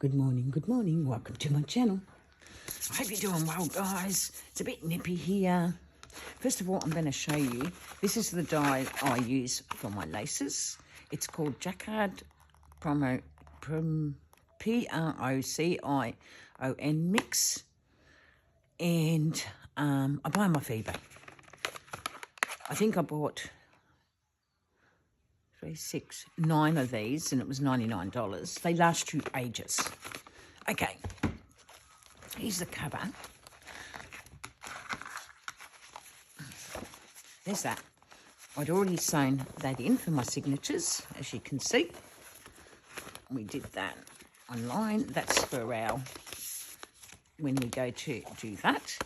Good morning, welcome to my channel. I hope you're doing well, guys. It's a bit nippy here. First of all, I'm going to show you, this is the dye I use for my laces. It's called Jacquard Procyon mix, and I buy them off eBay. I think I bought 3, 6, 9 of these, and it was $99. They last you ages. Okay, here's the cover. There's that. I'd already sewn that in for my signatures, as you can see. We did that online. That's for our, when we go to do that.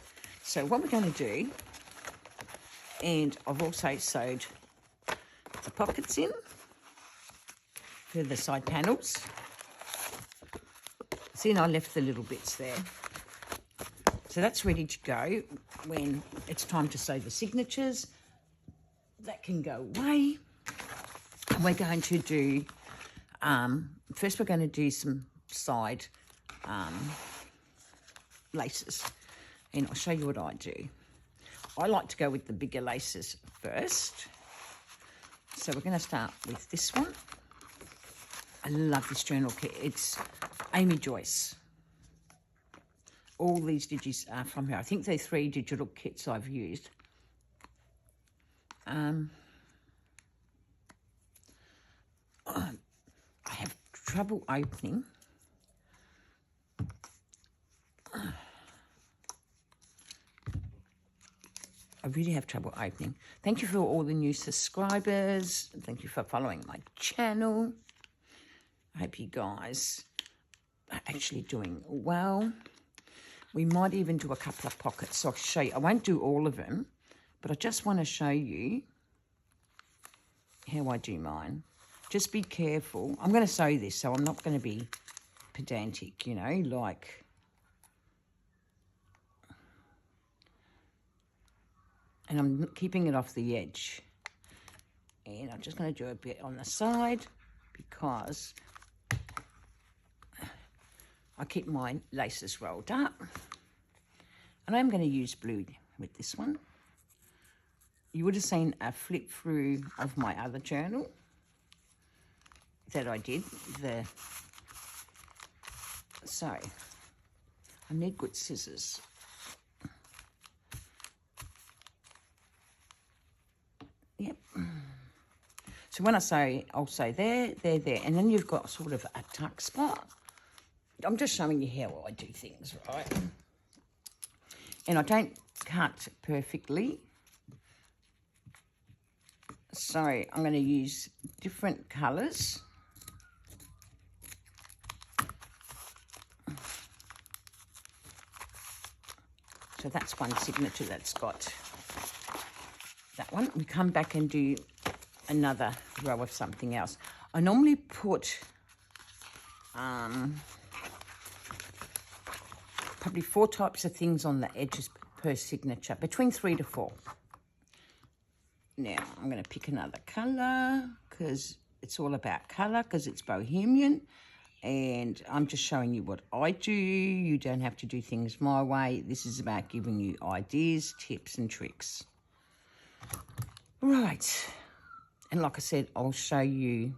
So what we're going to do, and I've also sewed the pockets in for the side panels. See, and I left the little bits there. So that's ready to go when it's time to sew the signatures. That can go away. And we're going to do, first we're going to do some side laces. And I'll show you what I do. I like to go with the bigger laces first. So we're going to start with this one. I love this journal kit. It's Amy Joyce. All these digits are from her. I think they're 3 digital kits I've used. I have trouble opening. I really have trouble opening. Thank you for all the new subscribers. Thank you for following my channel. I hope you guys are actually doing well. We might even do a couple of pockets. So I'll show you. I won't do all of them, but I just want to show you how I do mine. Just be careful. I'm going to sew this, so I'm not going to be pedantic, you know, like... And I'm keeping it off the edge. And I'm just going to do a bit on the side because I keep my laces rolled up. And I'm going to use blue with this one. You would have seen a flip through of my other journal that I did. So, I need good scissors. Yep. So when I say, I'll say there, and then you've got sort of a tuck spot. I'm just showing you how I do things, right? And I don't cut perfectly. So I'm going to use different colours. So that's one signature that's got that one. We come back and do another row of something else. I normally put probably 4 types of things on the edges per signature, between 3 to 4. Now I'm going to pick another colour because it's all about colour, because it's bohemian, and I'm just showing you what I do. You don't have to do things my way. This is about giving you ideas, tips and tricks. Right, and like I said, I'll show you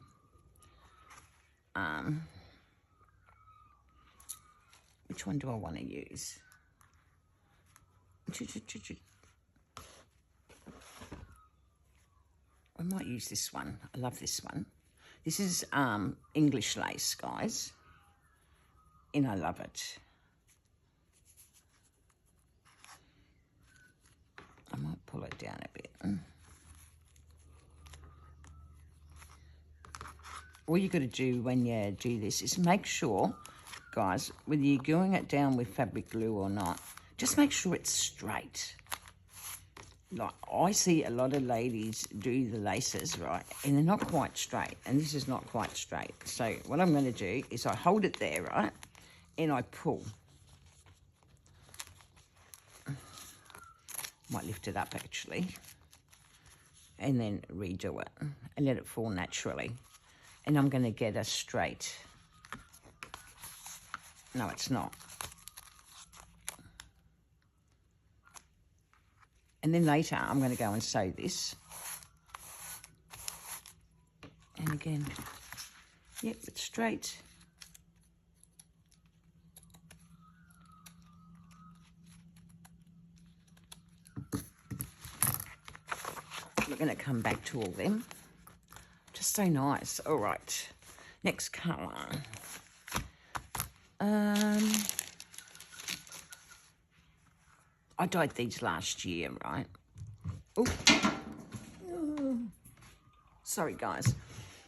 which one do I want to use. I might use this one. I love this one. This is English lace, guys, and I love it. I might pull it down a bit. All you got to do when you do this is make sure, guys, whether you're gluing it down with fabric glue or not, just make sure it's straight. Like, I see a lot of ladies do the laces, right, and they're not quite straight, and this is not quite straight. So what I'm going to do is I hold it there, right, and I pull. Might lift it up, actually, and then redo it and let it fall naturally. And I'm going to get a straight No, it's not. And then later I'm going to go and sew this. And again, yep, it's straight. We're going to come back to all them. Just so nice. All right. Next colour. I dyed these last year, right? Oh, sorry, guys.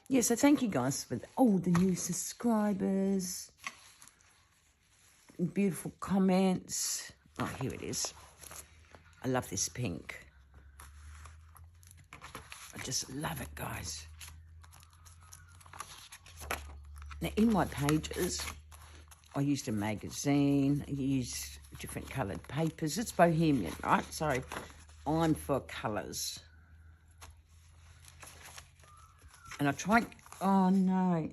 Yeah, so thank you, guys, for all the new subscribers. Beautiful comments. Oh, here it is. I love this pink. I just love it, guys. Now, in my pages, I used a magazine. I used different coloured papers. It's bohemian, right? So I'm for colours. And I try... Oh, no.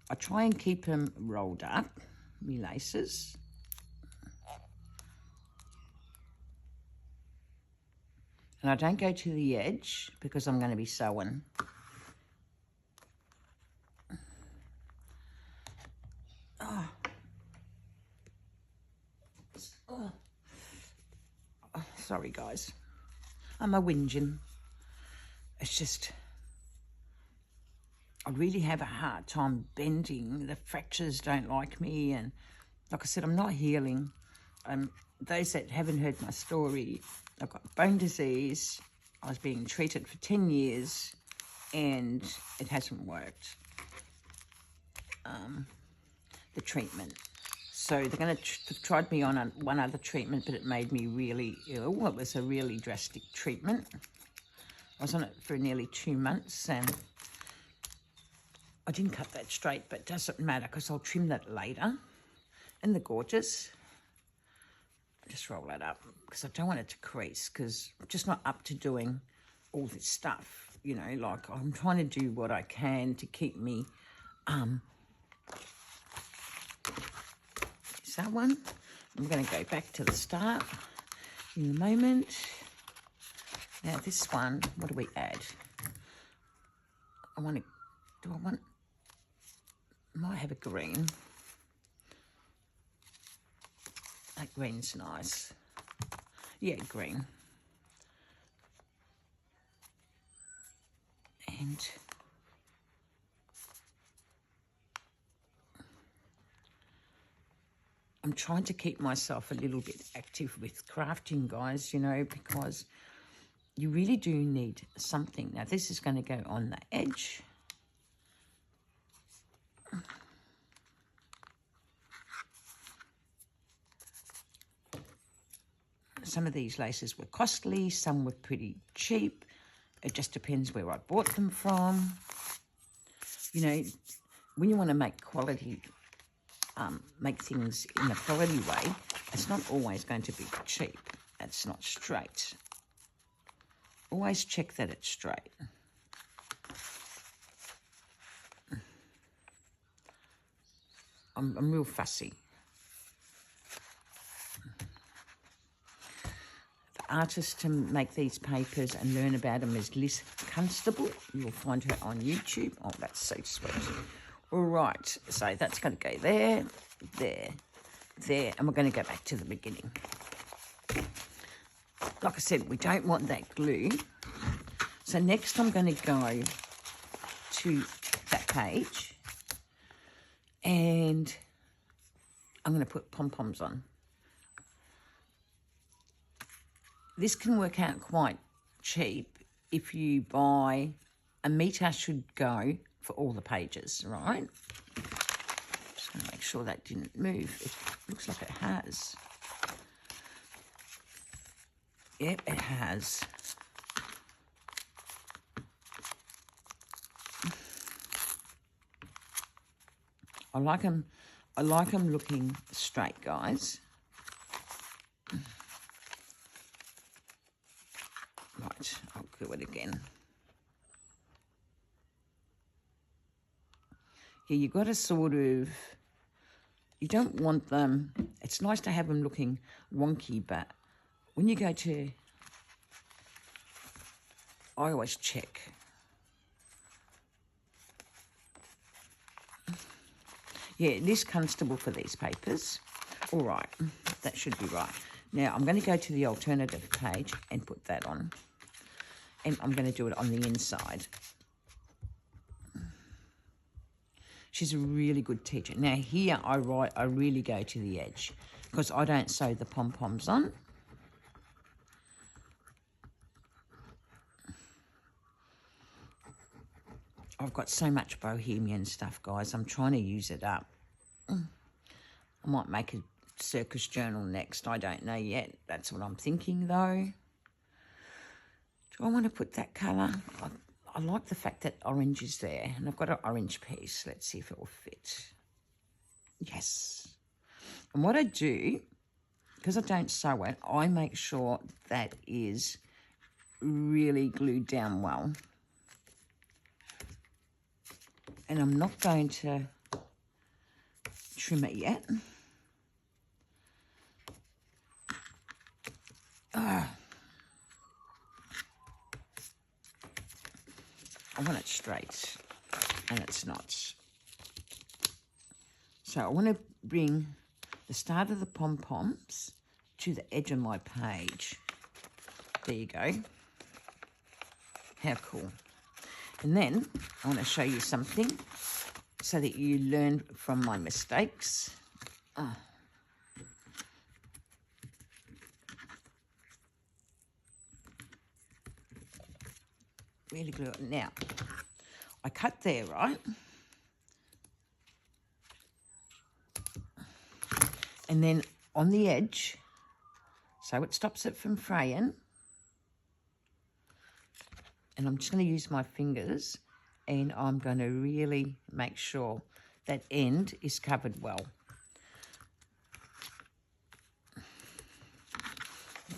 I try and keep them rolled up, my laces. And I don't go to the edge because I'm going to be sewing. Oh. Oh. Oh, sorry, guys. I'm a whinging. It's just, I really have a hard time bending. The fractures don't like me. And like I said, I'm not healing. Those that haven't heard my story, I've got bone disease. I was being treated for 10 years and it hasn't worked, the treatment. So they're going to tried me on one other treatment, but it made me really ill. It was a really drastic treatment. I was on it for nearly 2 months and I didn't cut that straight, but it doesn't matter because I'll trim that later. And they're gorgeous. Just roll that up because I don't want it to crease because I'm just not up to doing all this stuff, you know, like I'm trying to do what I can to keep me, is that one? I'm going to go back to the start in a moment. Now this one, what do we add? I might have a green. That green's nice. Yeah, green. And I'm trying to keep myself a little bit active with crafting, guys, you know, because you really do need something. Now, this is going to go on the edge. Some of these laces were costly, some were pretty cheap. It just depends where I bought them from. You know, when you want to make quality, make things in a quality way, it's not always going to be cheap. It's not straight. Always check that it's straight. I'm real fussy. The artist to make these papers and learn about them is Liz Constable. You'll find her on YouTube. Oh, that's so sweet. All right, so that's going to go there, there, there, and we're going to go back to the beginning. Like I said, we don't want that glue. So next I'm going to go to that page and I'm going to put pom-poms on. This can work out quite cheap if you buy, a metre should go for all the pages, right? Just going to make sure that didn't move. It looks like it has. Yep, it has. I like them looking straight, guys. Right, I'll do it again. Yeah, you've got to sort of you don't want them, it's nice to have them looking wonky, but when you go to, I always check. Yeah, it is comfortable for these papers. All right, that should be right. Now, I'm going to go to the alternative page and put that on. And I'm going to do it on the inside. She's a really good teacher. Now, here I really go to the edge because I don't sew the pom-poms on. I've got so much bohemian stuff, guys. I'm trying to use it up. I might make a circus journal next. I don't know yet. That's what I'm thinking, though. Do I want to put that colour? I like the fact that orange is there. And I've got an orange piece. Let's see if it will fit. Yes. And what I do, because I don't sew it, I make sure that is really glued down well. And I'm not going to trim it yet. I want it straight, and it's not. So I want to bring the start of the pom-poms to the edge of my page. There you go. How cool. And then I want to show you something so that you learn from my mistakes. Really glue it. Now, I cut there, right? And then on the edge, so it stops it from fraying. And I'm just going to use my fingers and I'm going to really make sure that end is covered well. I'm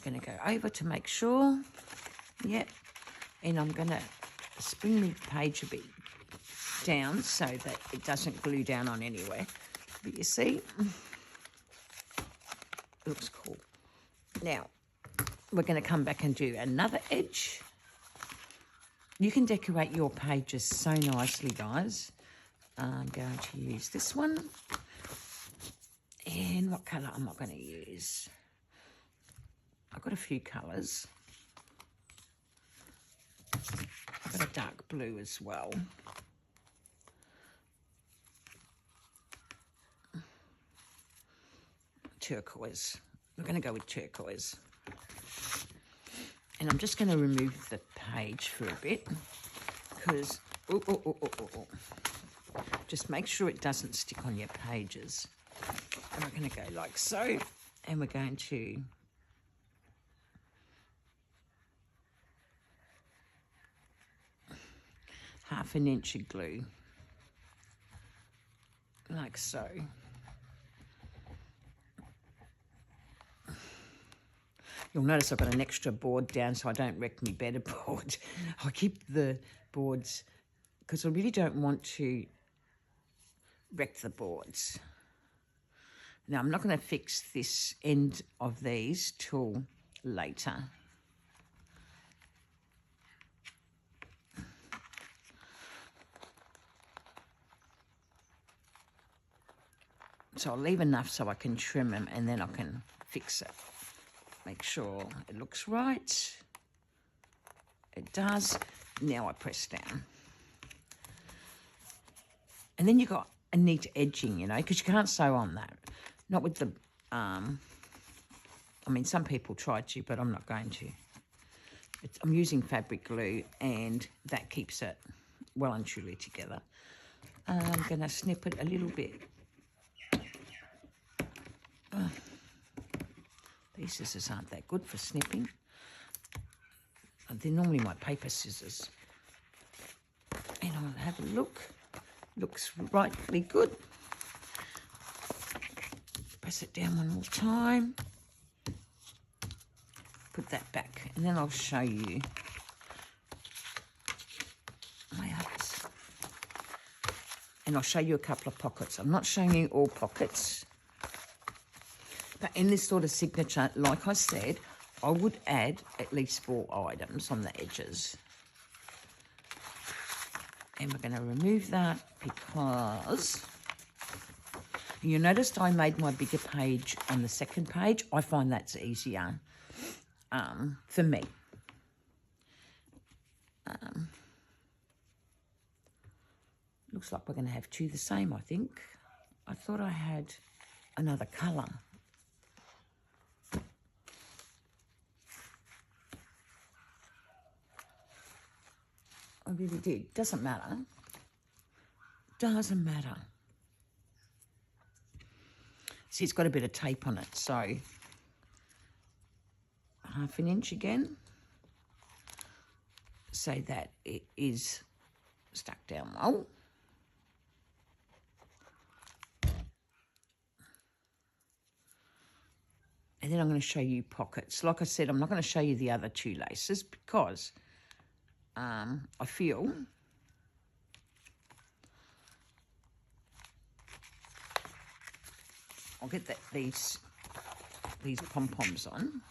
going to go over to make sure. Yep. And I'm going to spring the page a bit down so that it doesn't glue down on anywhere. But you see, it looks cool. Now, we're going to come back and do another edge. You can decorate your pages so nicely, guys. I'm going to use this one. And what colour am I going to use? I've got a few colours. I've got a dark blue as well. Turquoise. We're going to go with turquoise. And I'm just going to remove the page for a bit because, just make sure it doesn't stick on your pages. And we're going to go like so, and we're going to half an inch of glue, like so. You'll notice I've got an extra board down so I don't wreck my better board. I keep the boards because I really don't want to wreck the boards. Now, I'm not going to fix this end of these till later. So I'll leave enough so I can trim them and then I can fix it. Make sure it looks right. It does. Now I press down. And then you've got a neat edging, you know, because you can't sew on that. Not with the, I mean, some people try to, but I'm not going to. I'm using fabric glue and that keeps it well and truly together. I'm going to snip it a little bit. These scissors aren't that good for snipping. They're normally my paper scissors. And I'll have a look. Looks rightly good. Press it down one more time. Put that back. And then I'll show you my others. And I'll show you a couple of pockets. I'm not showing you all pockets But in this sort of signature, like I said, I would add at least 4 items on the edges. And we're going to remove that because you noticed I made my bigger page on the second page. I find that's easier for me. Looks like we're going to have 2 the same, I think. I thought I had another colour. I really did. Doesn't matter. Doesn't matter. See, it's got a bit of tape on it, so 1/2 inch again, so that it is stuck down well. And then I'm going to show you pockets. Like I said, I'm not going to show you the other 2 laces because I feel I'll get these pom-poms on.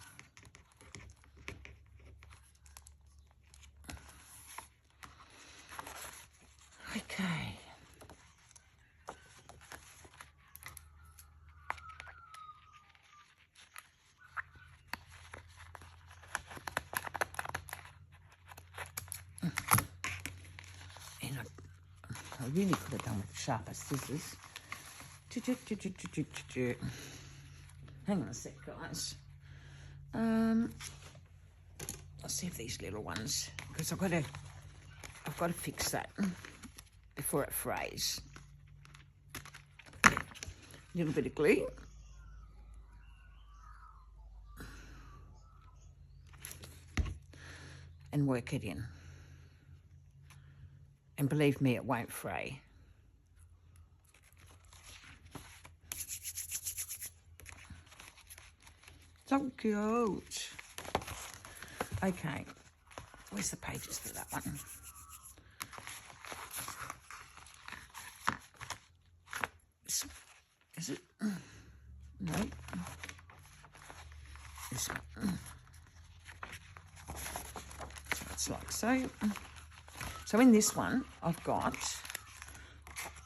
Okay. And I really could have done with sharper scissors. Hang on a sec, guys. Let's see if these little ones, because I've got to fix that before it frays. A little bit of glue. And work it in. And believe me, it won't fray. So cute. Okay, where's the pages for that one? Is it? No. This one. So it's like so. So in this one, I've got,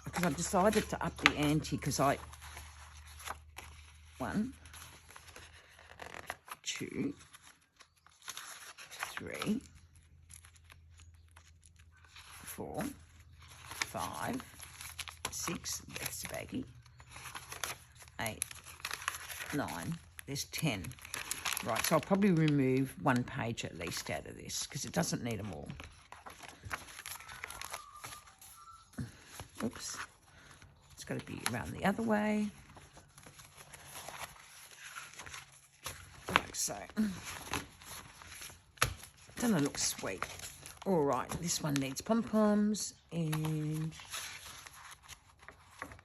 because I've decided to up the ante, because 1, 2, 3, 4, 5, 6, that's the baggie, 8, 9, there's 10. Right, so I'll probably remove 1 page at least out of this, because it doesn't need them all. Oops, it's got to be around the other way, like so. Doesn't it look sweet? All right, this one needs pom-poms, and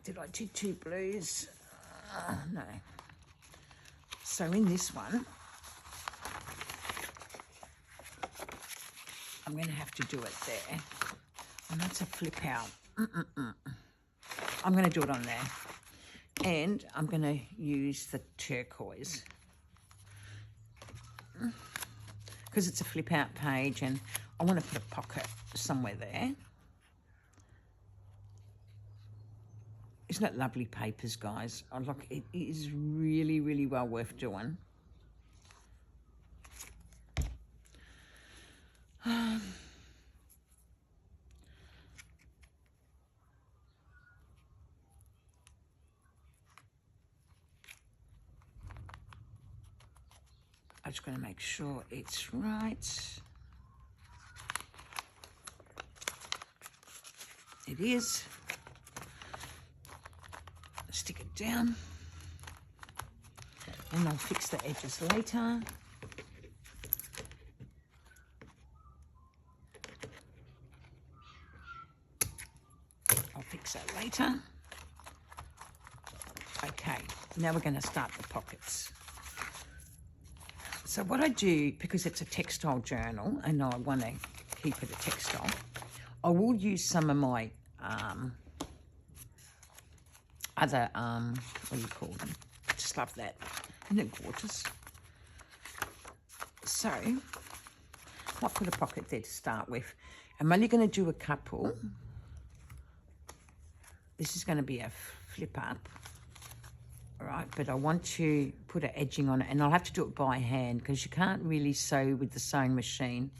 did I do 2 blues? No. So in this one, I'm going to have to do it there, and that's a flip out. I'm going to do it on there, and I'm going to use the turquoise because it's a flip out page, and I want to put a pocket somewhere there. Isn't it lovely papers, guys? I like it. It is really, really well worth doing. I'm just going to make sure it's right. It is. Stick it down. And I'll fix the edges later. I'll fix that later. Okay, now we're going to start the pockets. So what I do, because it's a textile journal and I want to keep it a textile, I will use some of my other, what do you call them? I just love that. Isn't it gorgeous? So, might put a pocket there to start with. I'm only going to do a couple. This is going to be a flip up. All right, but I want to put an edging on it, and I'll have to do it by hand because you can't really sew with the sewing machine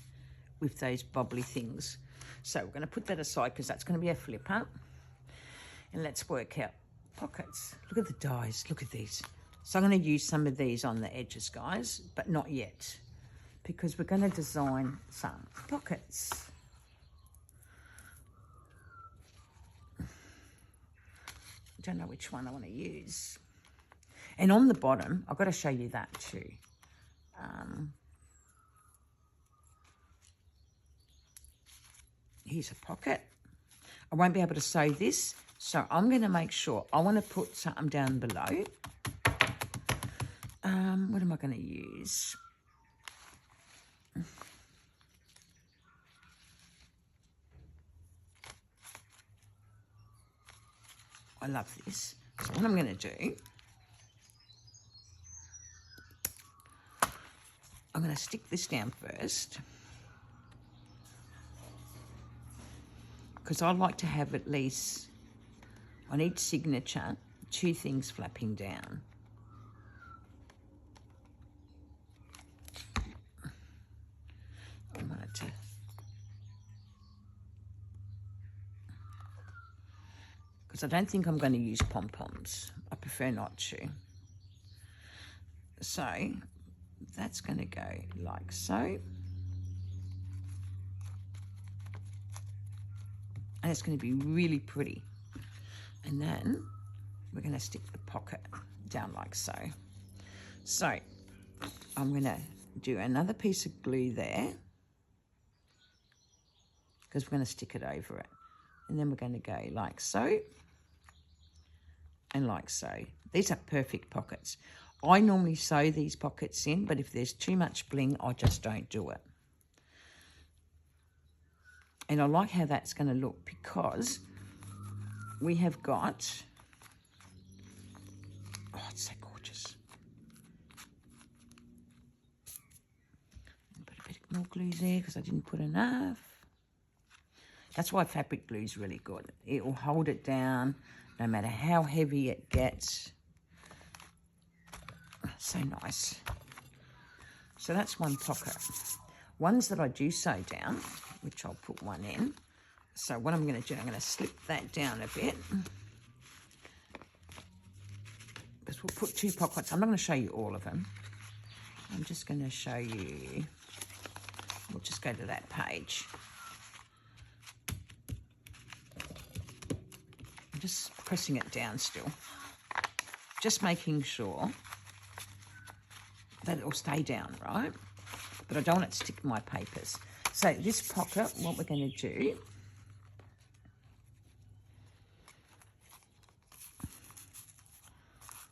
with those bobbly things. So we're going to put that aside because that's going to be a flip up. And let's work out pockets. Look at the dies, look at these. So I'm going to use some of these on the edges, guys, but not yet, because we're going to design some pockets. I don't know which one I want to use. And on the bottom, I've got to show you that too. Here's a pocket. I won't be able to sew this, so I'm going to make sure. I want to put something down below. What am I going to use? I love this. So what I'm going to do, I'm going to stick this down first, because I like to have at least, on each signature, 2 things flapping down. I want it to, because I don't think I'm going to use pom-poms. I prefer not to. So that's going to go like so. And it's going to be really pretty. And then we're going to stick the pocket down like so. So I'm going to do another piece of glue there, because we're going to stick it over it. And then we're going to go like so and like so. These are perfect pockets. I normally sew these pockets in, but if there's too much bling, I just don't do it. And I like how that's going to look, because we have got, oh, it's so gorgeous. Put a bit more glue there because I didn't put enough. That's why fabric glue is really good. It will hold it down no matter how heavy it gets. So nice. So that's one pocket. Ones that I do sew down, which I'll put one in. So what I'm going to do, I'm going to slip that down a bit, because we'll put 2 pockets. I'm not going to show you all of them. I'm just going to show you, we'll just go to that page. I'm just pressing it down still, just making sure that it will stay down, right? But I don't want it to stick in my papers. So this pocket, what we're going to do,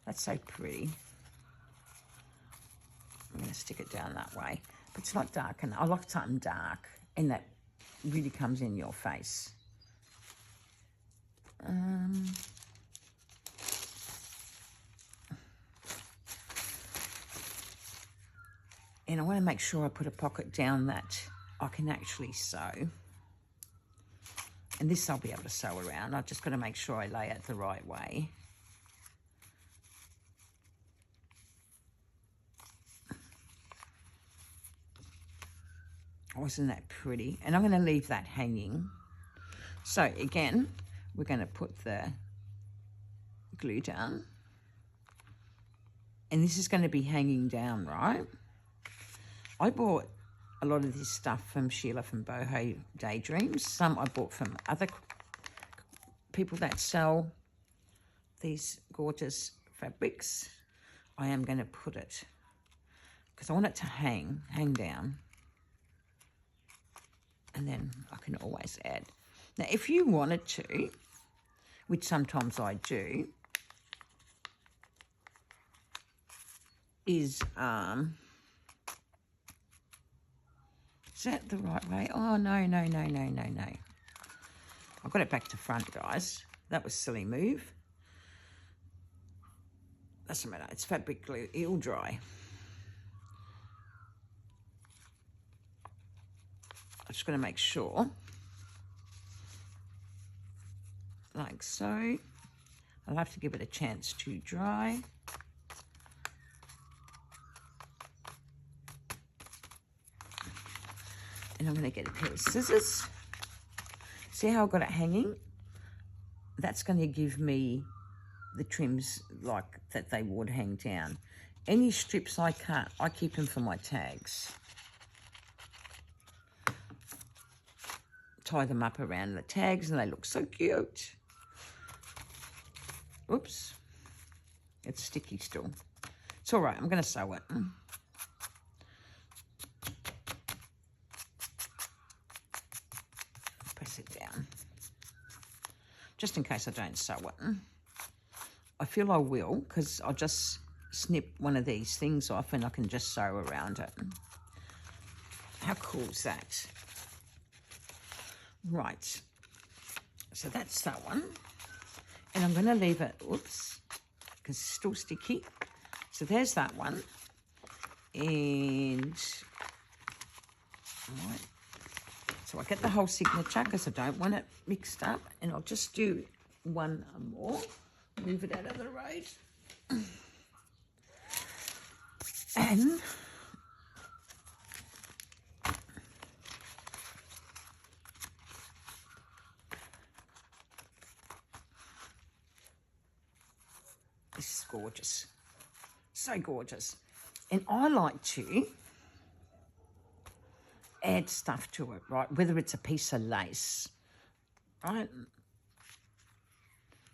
that's so pretty. I'm going to stick it down that way. But it's not dark enough. I like something dark, and that really comes in your face. And I want to make sure I put a pocket down that I can actually sew. And this I'll be able to sew around. I've just got to make sure I lay it the right way. Oh, isn't that pretty? And I'm going to leave that hanging. So again, we're going to put the glue down. And this is going to be hanging down, right? I bought a lot of this stuff from Sheila from Boho Daydreams. Some I bought from other people that sell these gorgeous fabrics. I am going to put it, because I want it to hang down. And then I can always add. Now, if you wanted to, which sometimes I do, is that the right way? Oh, no. I've got it back to front, guys. That was a silly move. Doesn't matter, it's fabric glue, it'll dry. I'm just going to make sure, like so. I'll have to give it a chance to dry. And I'm going to get a pair of scissors. See how I've got it hanging? That's going to give me the trims like that they would hang down. Any strips I cut, I keep them for my tags. Tie them up around the tags and they look so cute. Oops. It's sticky still. It's all right, I'm going to sew it. Press it down. Just in case I don't sew it. I feel I will, because I'll just snip one of these things off and I can just sew around it. How cool is that? Right. So that's that one. And I'm going to leave it, oops, because it's still sticky. So there's that one. And, right. So I get the whole signature because I don't want it mixed up. And I'll just do one more. Move it out of the road. And this is gorgeous. So gorgeous. And I like to add stuff to it, right? Whether it's a piece of lace, right?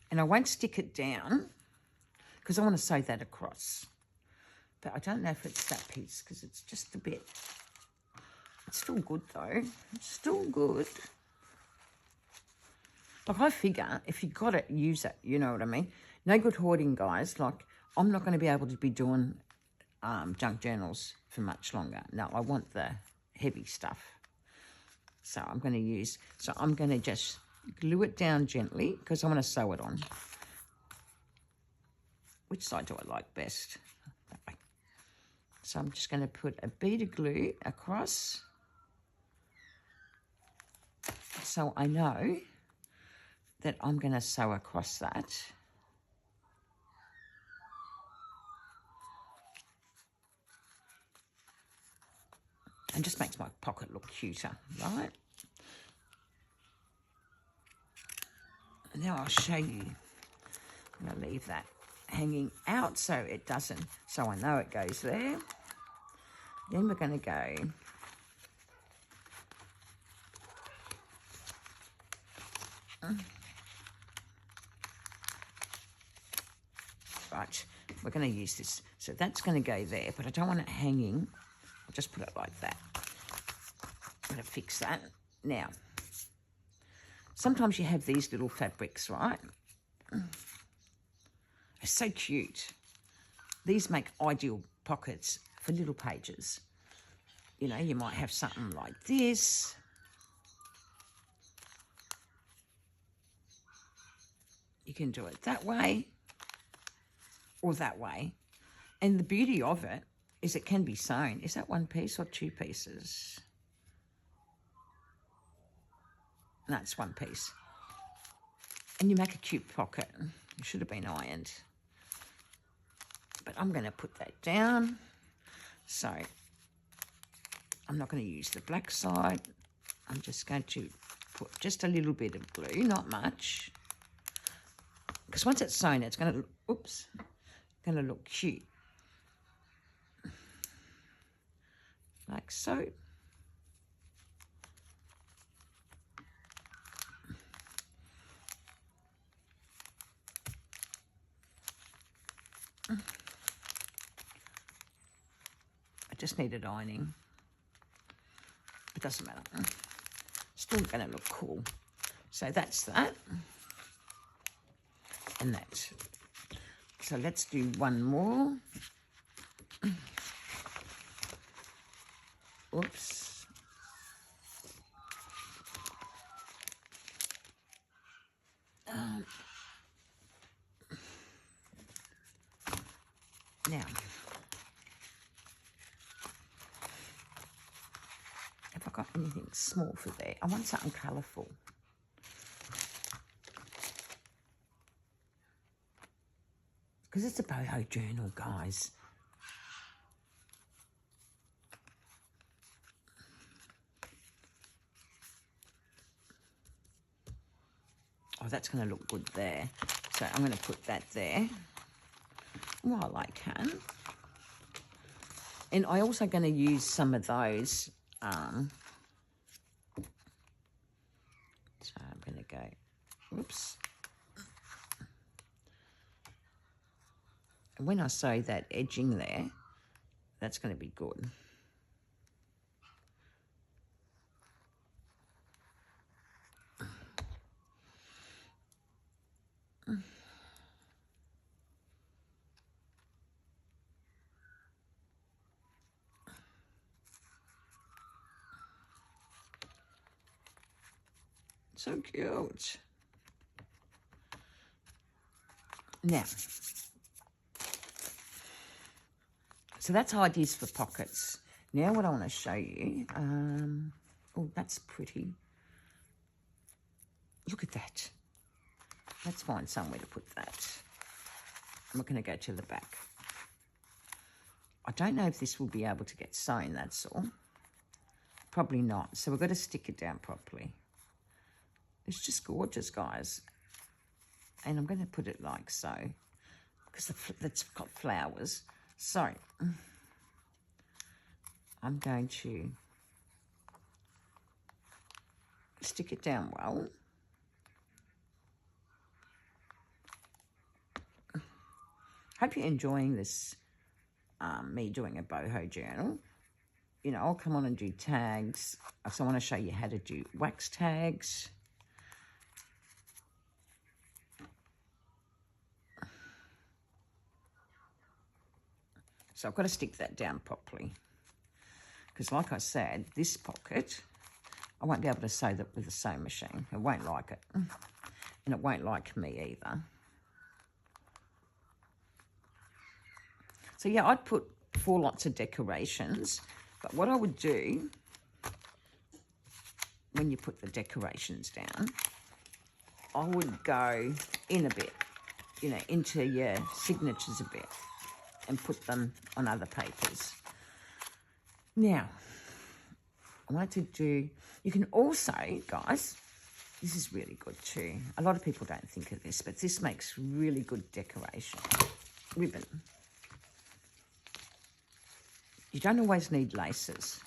And I won't stick it down because I want to sew that across. But I don't know if it's that piece because it's just a bit... It's still good though. It's still good. Like I figure if you got it, use it. You know what I mean? No good hoarding, guys. Like I'm not going to be able to be doing junk journals for much longer. No, I want the heavy stuff. So I'm going to use... So I'm going to just glue it down gently because I want to sew it on. Which side do I like best? That way. So I'm just going to put a bead of glue across so I know that I'm going to sew across that. And just makes my pocket look cuter, right? And now I'll show you. I'm going to leave that hanging out so it doesn't, so I know it goes there. Then we're going to go right, we're going to use this. So that's going to go there, but I don't want it hanging. I'll just put it like that. I'm going to fix that. Now, sometimes you have these little fabrics, right? They're so cute. These make ideal pockets for little pages. You know, you might have something like this. You can do it that way or that way. And the beauty of it is it can be sewn. Is that one piece or two pieces? No, it's one piece. And you make a cute pocket. It should have been ironed. But I'm going to put that down. So I'm not going to use the black side. I'm just going to put just a little bit of glue, not much. Because once it's sewn, it's going to look, oops, going to look cute. Like so. I just needed ironing. It doesn't matter. Still going to look cool. So that's that. And that. So let's do one more. Oops. Now, have I got anything small for there? I want something colourful. Because it's a boho journal, guys. Oh, that's going to look good there. So I'm going to put that there while I can. And I'm also going to use some of those. So I'm going to go, oops. And when I sew that edging there, that's going to be good. So cute. Now, so that's ideas for pockets. Now what I want to show you, oh, that's pretty. Look at that. Let's find somewhere to put that. I'm not going to go to the back. I don't know if this will be able to get sewn, that's all. Probably not. So we've got to stick it down properly. It's just gorgeous, guys. And I'm going to put it like so, because that's got flowers. So I'm going to stick it down well. Hope you're enjoying this, me doing a boho journal. You know, I'll come on and do tags. So I want to show you how to do wax tags. So I've got to stick that down properly. Because like I said, this pocket, I won't be able to sew that with a sewing machine. It won't like it. And it won't like me either. So yeah, I'd put 4 lots of decorations. But what I would do, when you put the decorations down, I would go in a bit, you know, into your signatures a bit and put them on other papers. Now, I wanted to do, you can also, guys, this is really good too. A lot of people don't think of this, but this makes really good decoration. Ribbon. You don't always need laces.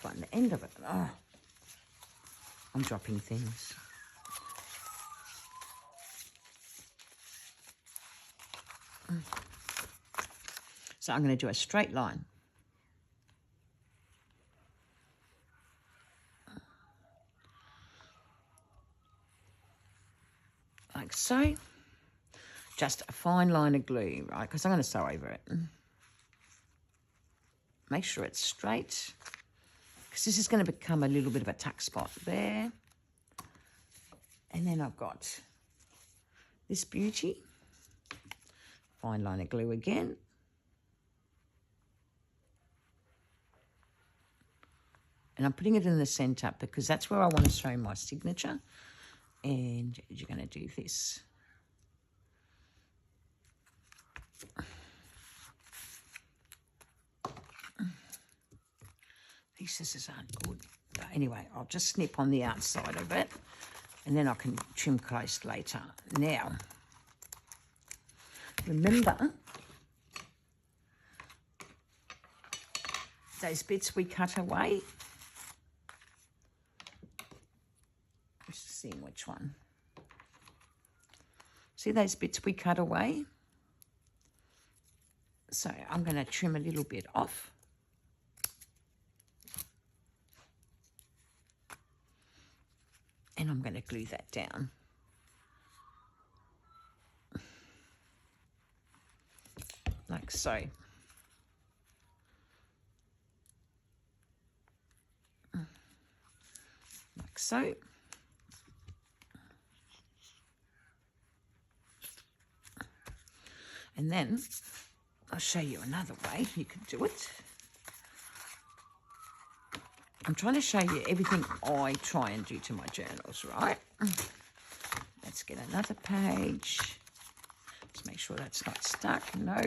Find the end of it. Oh, I'm dropping things. So I'm going to do a straight line. Like so. Just a fine line of glue, right? Because I'm going to sew over it. Make sure it's straight. Because this is going to become a little bit of a tuck spot there. And then I've got this beauty. Fine line of glue again. And I'm putting it in the centre because that's where I want to show my signature. And you're going to do this. These scissors aren't good. But anyway, I'll just snip on the outside of it and then I can trim close later. Now, remember those bits we cut away? Just seeing which one. See those bits we cut away? So I'm going to trim a little bit off. And I'm going to glue that down. Like so. so. And then I'll show you another way you could do it. I'm trying to show you everything I try and do to my journals, right? Let's get another page. Let's make sure that's not stuck. No.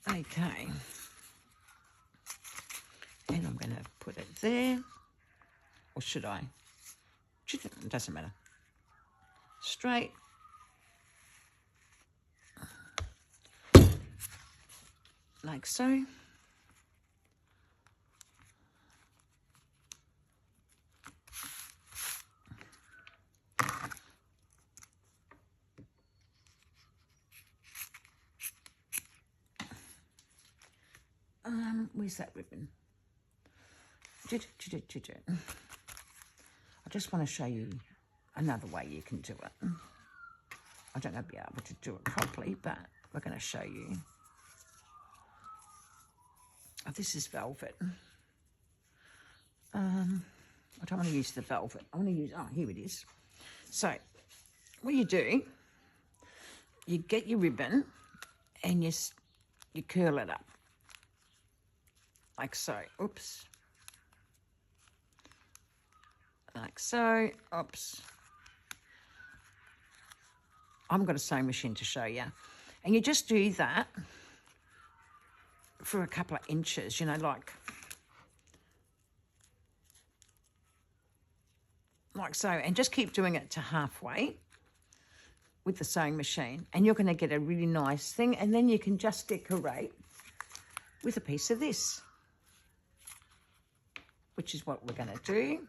Okay. And I'm going to put it there. Or should I? It doesn't matter. Straight. Like so. Where's that ribbon? I just want to show you another way you can do it. I don't know if I'll be able to do it properly, but we're going to show you. Oh, this is velvet. I don't want to use the velvet. I want to use, oh, here it is. So, what you do, you get your ribbon and you curl it up. Like so. Oops. Like so. Oops. I haven't got a sewing machine to show you. And you just do that for a couple of inches, you know, like so. And just keep doing it to halfway with the sewing machine. And you're going to get a really nice thing. And then you can just decorate with a piece of this, which is what we're going to do.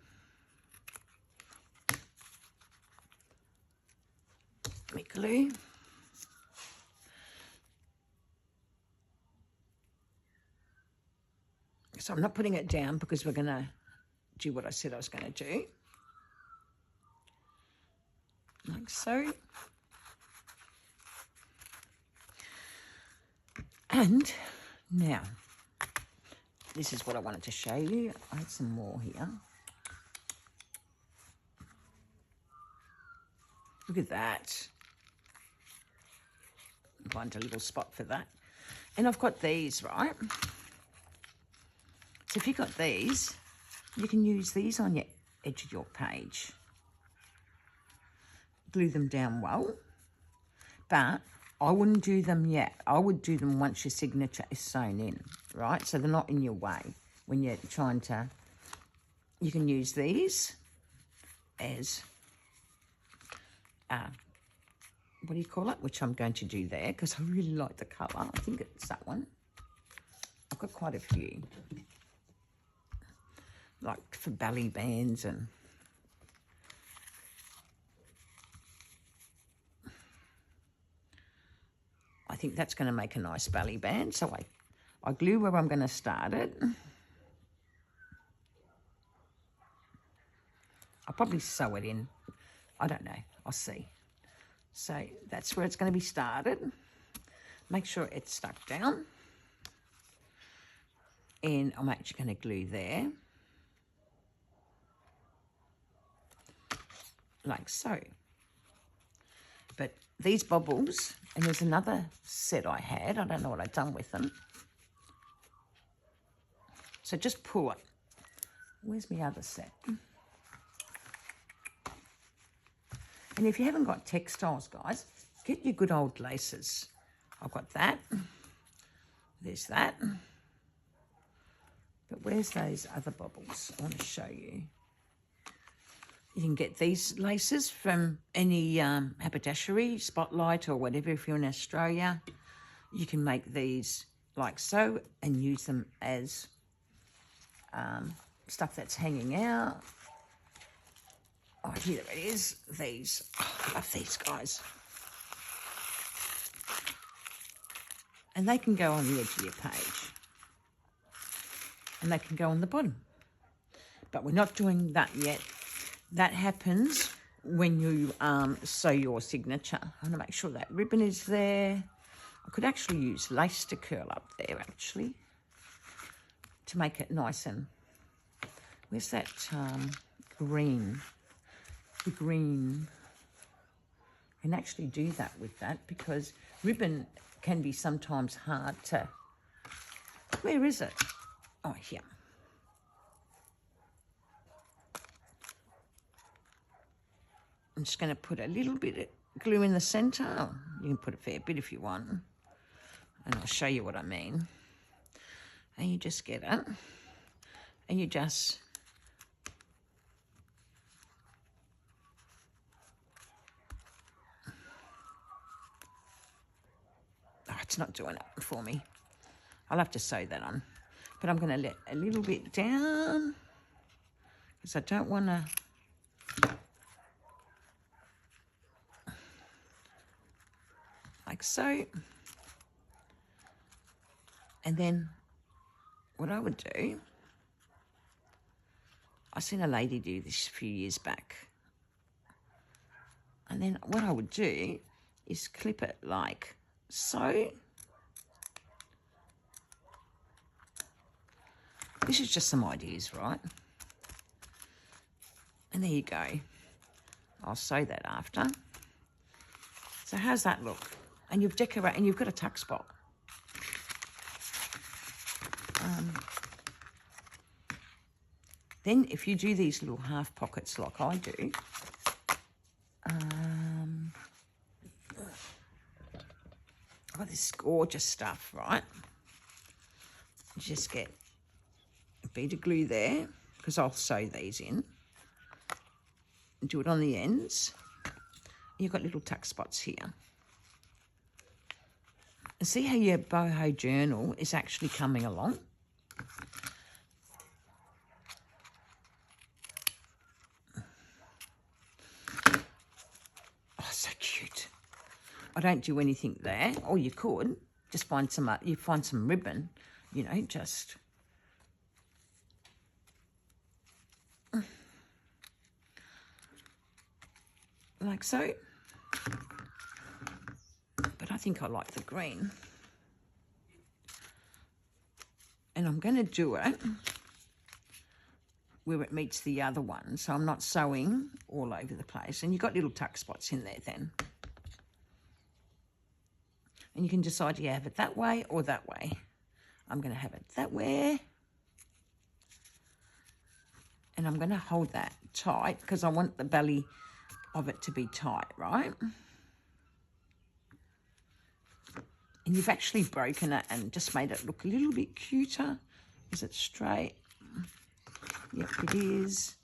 We glue. So I'm not putting it down because we're going to do what I said I was going to do. Like so. And now, this is what I wanted to show you. I had some more here. Look at that. Find a little spot for that. And I've got these, right? So if you've got these, you can use these on your edge of your page. Glue them down well. But I wouldn't do them yet. I would do them once your signature is sewn in, right? So they're not in your way when you're trying to... You can use these as... what do you call it? Which I'm going to do there because I really like the colour. I think it's that one. I've got quite a few. Like for belly bands and... I think that's going to make a nice belly band. So I glue where I'm going to start it. I'll probably sew it in. I don't know. I'll see. So that's where it's going to be started. Make sure it's stuck down. And I'm actually going to glue there. Like so. But these bobbles, and there's another set I had. I don't know what I've done with them. So just pull it. Where's my other set? And if you haven't got textiles, guys, get your good old laces. I've got that. There's that. But where's those other bobbles? I want to show you. You can get these laces from any haberdashery, Spotlight or whatever if you're in Australia. You can make these like so and use them as stuff that's hanging out. Oh, here it is. These. Oh, I love these guys. And they can go on the edge of your page. And they can go on the bottom. But we're not doing that yet. That happens when you sew your signature. I want to make sure that ribbon is there. I could actually use lace to curl up there, actually. to make it nice and, where's that green? The green. You can actually do that with that because ribbon can be sometimes hard to, where is it? Oh, here. I'm just going to put a little bit of glue in the centre. You can put a fair bit if you want. And I'll show you what I mean. And you just get it. And you just... Oh, it's not doing it for me. I'll have to sew that on. But I'm going to let a little bit down. Because I don't want to... Like so. And then what I would do, I seen a lady do this a few years back. And then what I would do is clip it like so. This is just some ideas, right? And there you go. I'll sew that after. So how's that look? And you've decorated, and you've got a tuck spot. Then if you do these little half pockets like I do, I've got this gorgeous stuff, right? You just get a bead of glue there, because I'll sew these in. And do it on the ends. You've got little tuck spots here. And see how your boho journal is actually coming along? Oh, so cute. I don't do anything there. Or you could. Just find some, you find some ribbon, you know, just... like so. But I think I like the green. And I'm going to do it where it meets the other one, so I'm not sewing all over the place. And you've got little tuck spots in there then. And you can decide, do you have it that way or that way? I'm going to have it that way. And I'm going to hold that tight because I want the belly of it to be tight, right? And you've actually broken it and just made it look a little bit cuter. Is it straight? Yep, it is.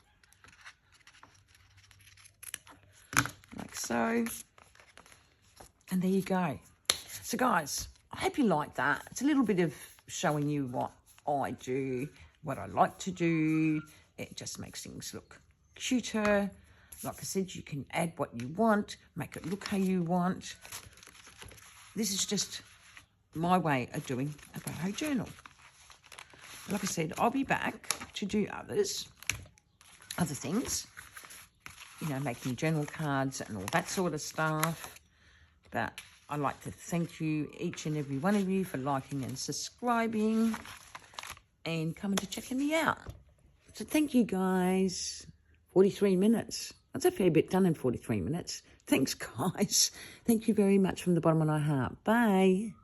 Like so. And there you go. So guys, I hope you like that. It's a little bit of showing you what I do, what I like to do. It just makes things look cuter. Like I said, you can add what you want, make it look how you want. This is just my way of doing a boho journal. Like I said, I'll be back to do other things, you know, making journal cards and all that sort of stuff. But I'd like to thank you, each and every one of you, for liking and subscribing and coming to checking me out. So thank you, guys. 43 minutes. That's a fair bit done in 43 minutes. Thanks, guys. Thank you very much from the bottom of my heart. Bye.